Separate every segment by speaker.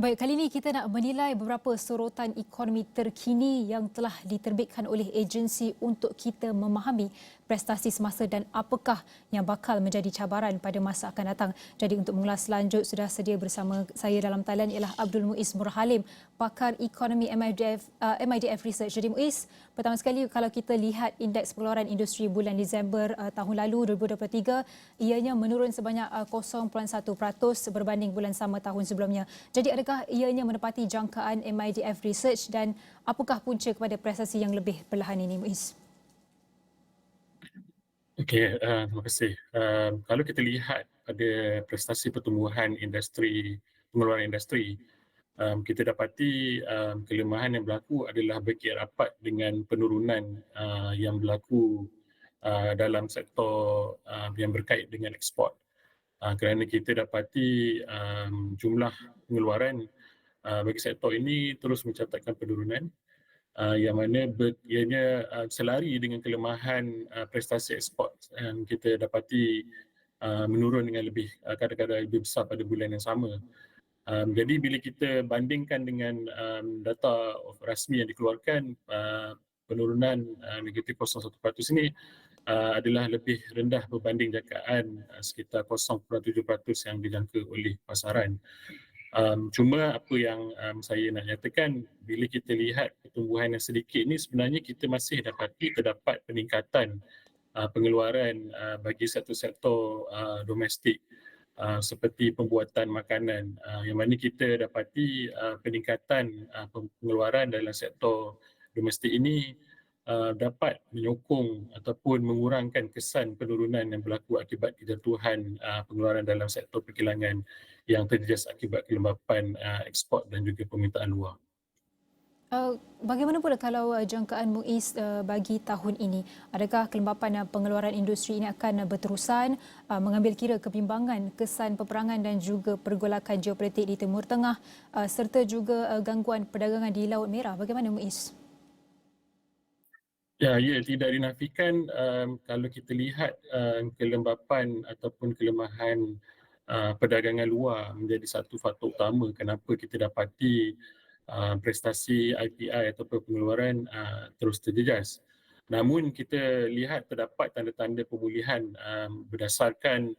Speaker 1: Baik, kali ini kita nak menilai beberapa sorotan ekonomi terkini yang telah diterbitkan oleh agensi untuk kita memahami prestasi semasa dan apakah yang bakal menjadi cabaran pada masa akan datang. Jadi untuk mengulas lanjut sudah sedia bersama saya dalam talian ialah Abdul Muiz Murhalim, pakar ekonomi MIDF Research. Jadi Muiz, pertama sekali kalau kita lihat indeks pengeluaran industri bulan Disember tahun lalu 2023, ianya menurun sebanyak 0.1% berbanding bulan sama tahun sebelumnya. Jadi adakah ianya menepati jangkaan MIDF Research dan apakah punca kepada prestasi yang lebih perlahan ini, Muiz?
Speaker 2: Okey, terima kasih. Kalau kita lihat pada prestasi pertumbuhan industri, pengeluaran industri, kita dapati kelemahan yang berlaku adalah berkait rapat dengan penurunan yang berlaku dalam sektor yang berkait dengan ekspor. Kerana kita dapati jumlah pengeluaran bagi sektor ini terus mencatatkan penurunan yang mana ianya selari dengan kelemahan prestasi ekspor yang kita dapati menurun dengan kadar-kadar lebih besar pada bulan yang sama. Jadi bila kita bandingkan dengan data rasmi yang dikeluarkan, penurunan negatif 0.1% ini adalah lebih rendah berbanding jangkaan sekitar 0.7% yang dijangka oleh pasaran. Cuma apa yang saya nak nyatakan, bila kita lihat pertumbuhan yang sedikit ni sebenarnya kita masih terdapat peningkatan pengeluaran bagi sektor-sektor domestik seperti pembuatan makanan, yang mana kita dapati peningkatan pengeluaran dalam sektor domestik ini dapat menyokong ataupun mengurangkan kesan penurunan yang berlaku akibat kejatuhan pengeluaran dalam sektor perkilangan yang terjejas akibat kelembapan ekspor dan juga permintaan luar.
Speaker 1: Bagaimana pula kalau jangkaan Muiz bagi tahun ini? Adakah kelembapan pengeluaran industri ini akan berterusan mengambil kira kebimbangan kesan peperangan dan juga pergolakan geopolitik di Timur Tengah serta juga gangguan perdagangan di Laut Merah? Bagaimana Muiz?
Speaker 2: Ya, tidak dinafikan kalau kita lihat kelembapan ataupun kelemahan perdagangan luar menjadi satu faktor utama kenapa kita dapati prestasi IPI ataupun pengeluaran terus terjejas. Namun kita lihat terdapat tanda-tanda pemulihan berdasarkan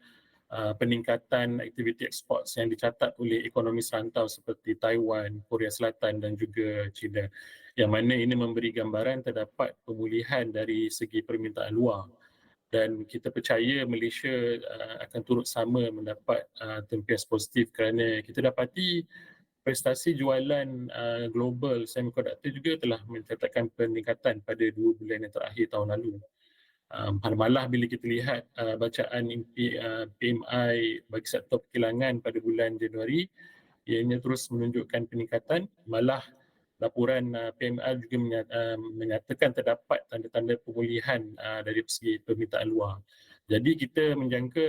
Speaker 2: peningkatan aktiviti ekspor yang dicatat oleh ekonomi serantau seperti Taiwan, Korea Selatan dan juga China. Yang mana ini memberi gambaran terdapat pemulihan dari segi permintaan luar. Dan kita percaya Malaysia akan turut sama mendapat tempias positif kerana kita dapati prestasi jualan global semiconductor juga telah mencatatkan peningkatan pada 2 bulan yang terakhir tahun lalu. Malah bila kita lihat bacaan PMI bagi sektor perkilangan pada bulan Januari, ianya terus menunjukkan peningkatan, malah laporan PMI juga menyatakan terdapat tanda-tanda pemulihan dari segi permintaan luar. Jadi kita menjangka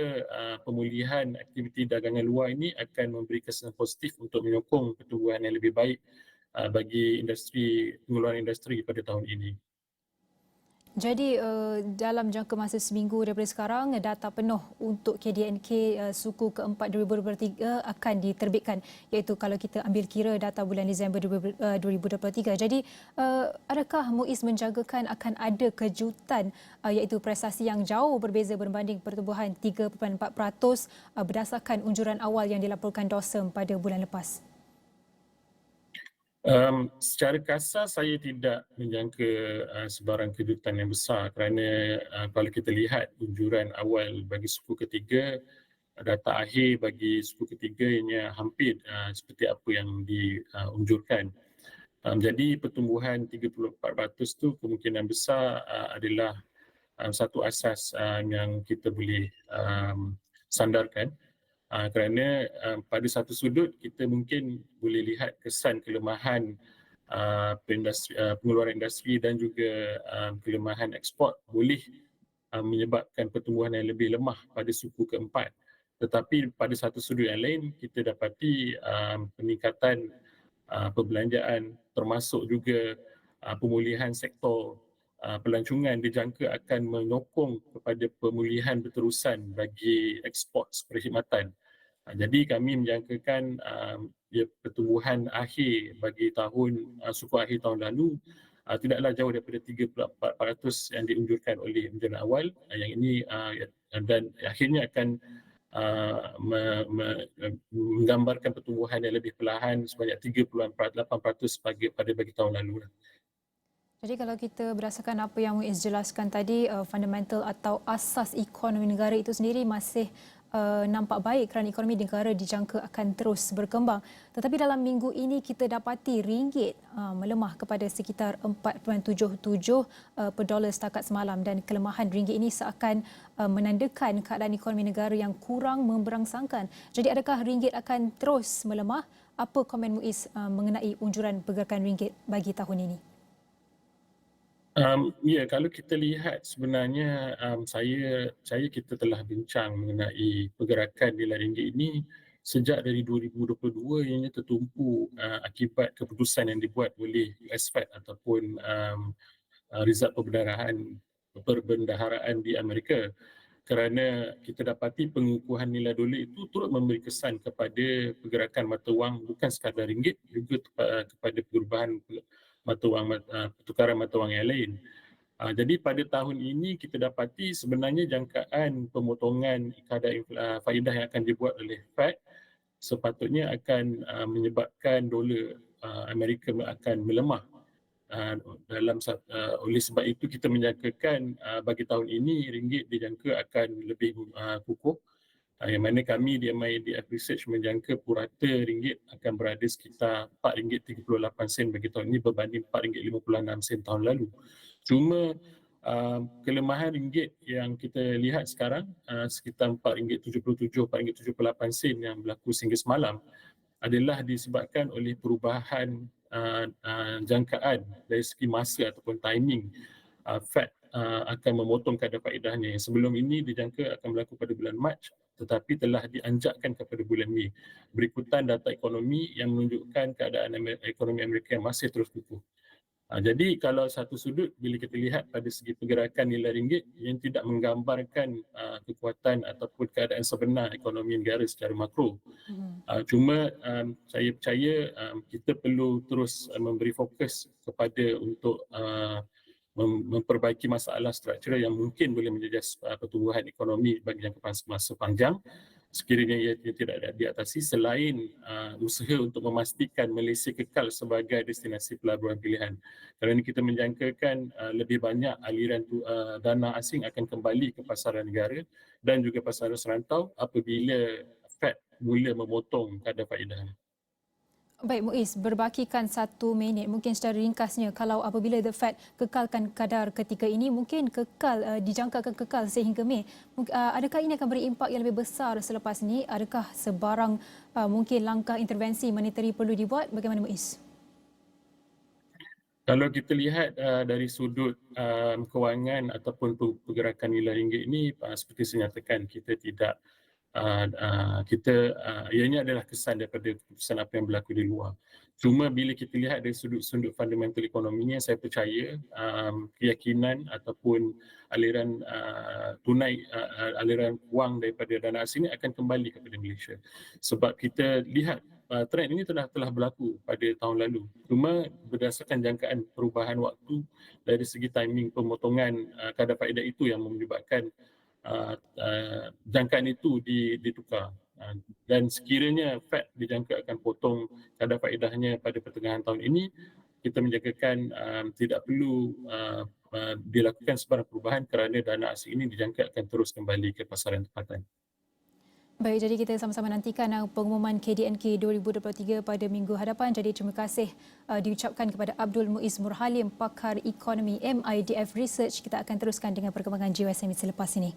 Speaker 2: pemulihan aktiviti dagangan luar ini akan memberi kesan positif untuk menyokong pertumbuhan yang lebih baik bagi pengeluaran industri pada tahun ini.
Speaker 1: Jadi dalam jangka masa seminggu daripada sekarang, data penuh untuk KDNK suku keempat 2023 akan diterbitkan, iaitu kalau kita ambil kira data bulan Disember 2023. Jadi adakah Muiz menjangkakan akan ada kejutan iaitu prestasi yang jauh berbeza berbanding pertumbuhan 3.4% berdasarkan unjuran awal yang dilaporkan DOSM pada bulan lepas?
Speaker 2: Secara kasar saya tidak menjangka sebarang kejutan yang besar kerana kalau kita lihat unjuran awal bagi suku ketiga, data akhir bagi suku ketiga ianya hampir seperti apa yang diunjurkan. Jadi pertumbuhan 3.4% tu kemungkinan besar adalah satu asas yang kita boleh sandarkan. Kerana pada satu sudut kita mungkin boleh lihat kesan kelemahan pengeluaran industri dan juga kelemahan ekspor boleh menyebabkan pertumbuhan yang lebih lemah pada suku keempat. Tetapi pada satu sudut yang lain kita dapati peningkatan perbelanjaan termasuk juga pemulihan sektor pelancongan dijangka akan menyokong kepada pemulihan berterusan bagi ekspor perkhidmatan Jadi kami menjangkakan pertumbuhan akhir bagi suku akhir tahun lalu tidaklah jauh daripada 3.4% yang diunjurkan oleh anjuran awal. Yang ini dan akhirnya akan menggambarkan pertumbuhan yang lebih perlahan sebanyak 3.8% pada bagi tahun lalu.
Speaker 1: Jadi kalau kita berdasarkan apa yang Muiz jelaskan tadi, fundamental atau asas ekonomi negara itu sendiri masih nampak baik kerana ekonomi negara dijangka akan terus berkembang. Tetapi dalam minggu ini kita dapati ringgit melemah kepada sekitar 4.77 per dolar setakat semalam dan kelemahan ringgit ini seakan menandakan keadaan ekonomi negara yang kurang memberangsangkan. Jadi adakah ringgit akan terus melemah? Apa komen Muiz mengenai unjuran pergerakan ringgit bagi tahun ini?
Speaker 2: Ya, kalau kita lihat sebenarnya saya kita telah bincang mengenai pergerakan nilai ringgit ini sejak dari 2022 ianya tertumpu akibat keputusan yang dibuat oleh US Fed ataupun Rizal Perbendaharaan di Amerika, kerana kita dapati pengukuhan nilai dolar itu turut memberi kesan kepada pergerakan mata wang bukan sekadar ringgit, juga kepada perubahan pertukaran mata wang yang lain. Jadi pada tahun ini kita dapati sebenarnya jangkaan pemotongan kadar faedah yang akan dibuat oleh Fed sepatutnya akan menyebabkan dolar Amerika akan melemah. Oleh sebab itu kita menjangkakan bagi tahun ini ringgit dijangka akan lebih kukuh, yang mana kami di MIDF Research menjangka purata ringgit akan berada sekitar RM4.38 bagi tahun ini berbanding RM4.56 tahun lalu. Cuma kelemahan ringgit yang kita lihat sekarang sekitar RM4.77, RM4.78 yang berlaku sehingga semalam adalah disebabkan oleh perubahan jangkaan dari segi masa ataupun timing Fed akan memotong kadar faedahnya. Sebelum ini dijangka akan berlaku pada bulan Mac tetapi telah dianjakkan kepada bulan Mei berikutan data ekonomi yang menunjukkan keadaan ekonomi Amerika yang masih terus kukuh. Jadi kalau satu sudut bila kita lihat pada segi pergerakan nilai ringgit yang tidak menggambarkan kekuatan ataupun keadaan sebenar ekonomi negara secara makro. Cuma saya percaya kita perlu terus memberi fokus kepada untuk memperbaiki masalah struktural yang mungkin boleh menjejas pertumbuhan ekonomi bagi jangka masa panjang sekiranya ia tidak diatasi selain usaha untuk memastikan Malaysia kekal sebagai destinasi pelaburan pilihan. Kerana kita menjangkakan lebih banyak aliran dana asing akan kembali ke pasaran negara dan juga pasaran serantau apabila Fed mula memotong kadar faedah.
Speaker 1: Baik Muiz, berbakikan 1 minit, mungkin secara ringkasnya kalau apabila The Fed kekalkan kadar ketika ini mungkin dijangkakan kekal sehingga Mei, adakah ini akan beri impak yang lebih besar selepas ini? Adakah sebarang mungkin langkah intervensi monetary perlu dibuat? Bagaimana Muiz?
Speaker 2: Kalau kita lihat dari sudut kewangan ataupun pergerakan nilai ringgit ini seperti saya nyatakan kita tidak ianya adalah kesan daripada keputusan apa yang berlaku di luar. Cuma bila kita lihat dari sudut fundamental ekonominya, saya percaya keyakinan ataupun aliran tunai, aliran wang daripada dana asing ini akan kembali kepada Malaysia. Sebab kita lihat trend ini telah berlaku pada tahun lalu. Cuma berdasarkan jangkaan perubahan waktu dari segi timing pemotongan kadar faedah itu yang menyebabkan jangkaan itu ditukar dan sekiranya Fed dijangka akan potong kadar faedahnya pada pertengahan tahun ini, kita menjangkakan tidak perlu dilakukan sebarang perubahan kerana dana asing ini dijangka akan terus kembali ke pasaran tempatan.
Speaker 1: Baik, jadi kita sama-sama nantikan pengumuman KDNK 2023 pada minggu hadapan. Jadi terima kasih diucapkan kepada Abdul Muiz Murhalim, pakar ekonomi MIDF Research. Kita akan teruskan dengan perkembangan GUSME selepas ini.